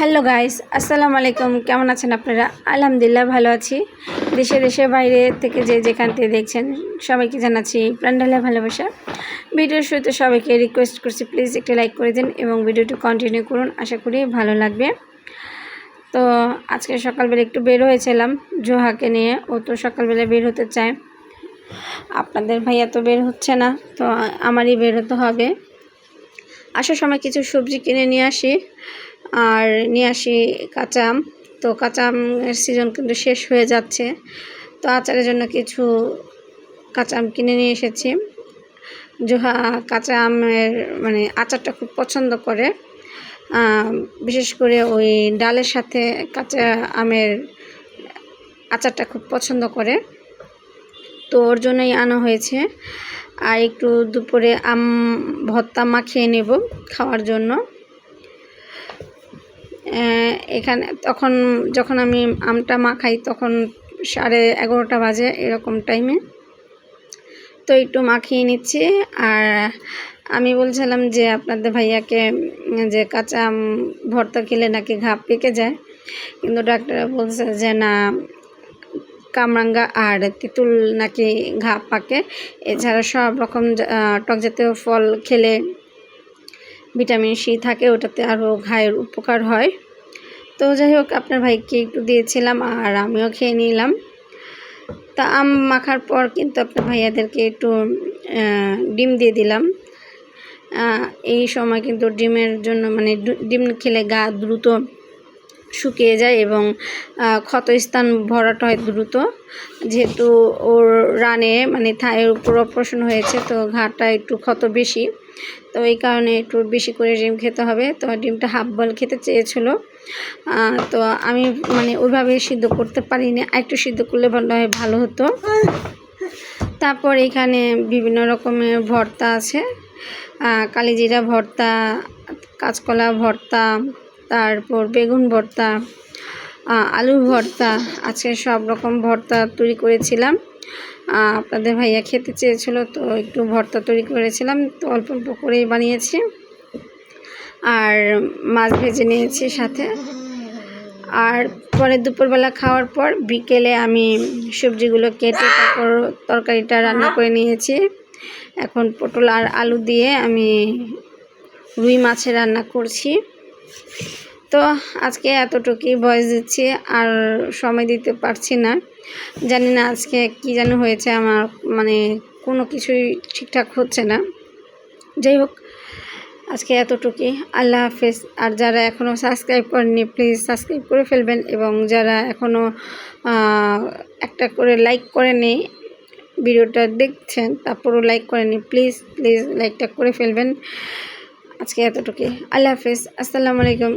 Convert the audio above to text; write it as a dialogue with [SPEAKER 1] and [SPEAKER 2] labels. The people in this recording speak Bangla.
[SPEAKER 1] হ্যালো গাইস, আসসালামু আলাইকুম। কেমন আছেন আপনারা? আলহামদুলিল্লাহ ভালো আছি। দেশে বাইরে থেকে যেখান থেকে দেখছেন সবাইকে জানাচ্ছি প্রাণঢালা ভালোবাসা। ভিডিওর শুরুতে সবাইকে রিকোয়েস্ট করছি, প্লিজ একটা লাইক করে দিন এবং ভিডিওটি কন্টিনিউ করুন, আশা করি ভালো লাগবে। তো আজকে সকালবেলা একটু বের হয়েছিলাম জোহাকে নিয়ে। ও তো সকালবেলা বের হতে চায়, আপনাদের ভাইয়া তো বের হচ্ছে না, তো আমারই বের হতে হবে। আসার সময় কিছু সবজি কিনে নিয়ে আসি, আর নিয়ে আসি কাঁচা আম। তো কাঁচা আমের সিজন কিন্তু শেষ হয়ে যাচ্ছে, তো আচারের জন্য কিছু কাঁচা আম কিনে নিয়ে এসেছি। জোহা কাঁচা আমের মানে আচারটা খুব পছন্দ করে, বিশেষ করে ওই ডালের সাথে কাঁচা আমের আচারটা খুব পছন্দ করে, তো ওর জন্যই আনা হয়েছে। আর একটু দুপুরে আম ভর্তা মাখিয়ে নেব খাওয়ার জন্য। এখানে যখন আমি আমটা মাখাই তখন 11:30 বাজে এরকম টাইমে, তো একটু মাখিয়ে নিচ্ছি। আর আমি বলছিলাম যে আপনাদের ভাইয়াকে যে কাঁচা আম ভর্তা খেলে নাকি ঘা পেকে যায়, কিন্তু ডাক্তার বলছে যে না, কামরাঙ্গা আর তেঁতুল নাকি ঘা পাকে। এছাড়া সব রকম টক জাতীয় ফল খেলে ভিটামিন সি থাকে, ওটাতে আরও ঘায়ের উপকার হয়। তো যাই হোক, আপনার ভাইকে একটু দিয়েছিলাম আর আমিও খেয়ে নিলাম। তা আম মাখার পর কিন্তু আপনার ভাইয়াদেরকে একটু ডিম দিয়ে দিলাম। এই সময় কিন্তু ডিমের জন্য মানে ডিম খেলে গা দ্রুত শুকিয়ে যায় এবং ক্ষতস্থান ভরাট হয় দ্রুত, যেহেতু ওর রানে মানে থায়ের উপর অপারেশন হয়েছে, তো ঘাটা একটু ক্ষত বেশি, তো এই কারণে একটু বেশি করে ডিম খেতে হবে। তো ডিমটা হাফ বয়েল খেতে চেয়েছিল, তো আমি মানে ওইভাবে সিদ্ধ করতে পারিনি, একটু সিদ্ধ করলে ভালো হতো। তারপর এখানে বিভিন্ন রকমের ভর্তা আছে, কালিজিরা ভর্তা, কাঁচকলা ভর্তা, তারপর বেগুন ভর্তা, আলুর ভর্তা, আজকে সব রকম ভর্তা তৈরি করেছিলাম। আপনাদের ভাইয়া খেতে চেয়েছিল, তো একটু ভর্তা তৈরি করেছিলাম, তো অল্প অল্প করেই বানিয়েছি। আর মাছ ভেজে নিয়েছি সাথে। আর পরে দুপুরবেলা খাওয়ার পর বিকেলে আমি সবজিগুলো কেটে তারপর তরকারিটা রান্না করে নিয়েছি। এখন পটল আর আলু দিয়ে আমি রুই মাছের রান্না করছি। তো আজকে এতটুকুই ভয়েস দিচ্ছি, আর সময় দিতে পারছি না। জানি না আজকে কী যেন হয়েছে, আমার মানে কোনো কিছুই ঠিকঠাক হচ্ছে না। যাই হোক, আজকে এতটুকুই। আল্লাহ হাফেজ। আর যারা এখনও সাবস্ক্রাইব করেননি প্লিজ সাবস্ক্রাইব করে ফেলবেন, এবং যারা এখনও একটা করে লাইক করেনি, ভিডিওটা দেখছেন তারপরও লাইক করেননি, প্লিজ লাইকটা করে ফেলবেন। আজকে এতটুকুই। আল্লাহ হাফেজ, আসসালামু আলাইকুম।